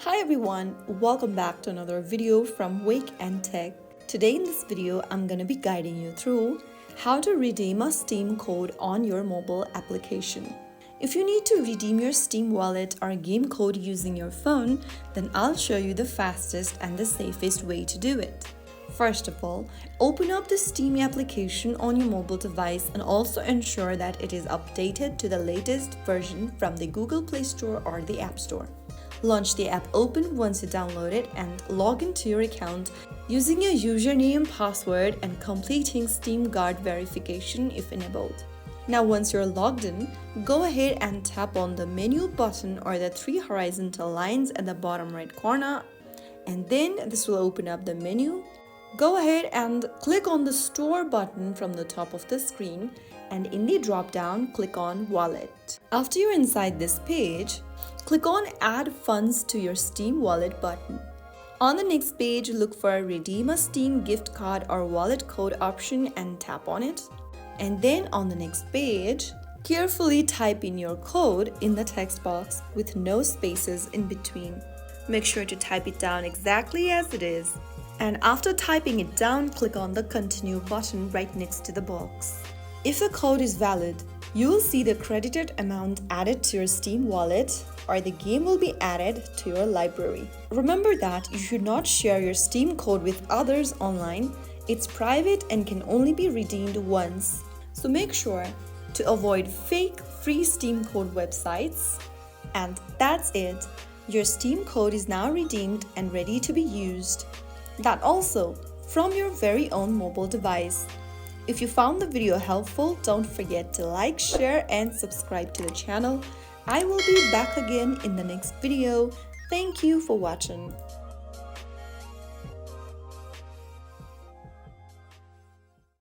Hi everyone, welcome back to another video from Wake&Tech. Today in this video, I'm going to be guiding you through how to redeem a Steam code on your mobile application. If you need to redeem your Steam wallet or game code using your phone, then I'll show you the fastest and the safest way to do it. First of all, open up the Steam application on your mobile device and also ensure that it is updated to the latest version from the Google Play Store or the App Store. Launch the app open once you download it and log into your account using your username, password, and completing Steam Guard verification if enabled. Now once you're logged in, go ahead and tap on the menu button or the three horizontal lines at the bottom right corner, and then this will open up the menu. Go ahead and click on the Store button from the top of the screen, and in the drop-down, click on Wallet. After you're inside this page, click on Add Funds to your Steam Wallet button. On the next page, look for Redeem a Steam gift card or wallet code option and tap on it. And then on the next page, carefully type in your code in the text box with no spaces in between. Make sure to type it down exactly as it is. And after typing it down, click on the Continue button right next to the box. If the code is valid, you will see the credited amount added to your Steam wallet, or the game will be added to your library. Remember that you should not share your Steam code with others online. It's private and can only be redeemed once. So make sure to avoid fake free Steam code websites. And that's it. Your Steam code is now redeemed and ready to be used. That also from your very own mobile device. If you found the video helpful, don't forget to like, share, and subscribe to the channel. I will be back again in the next video. Thank you for watching.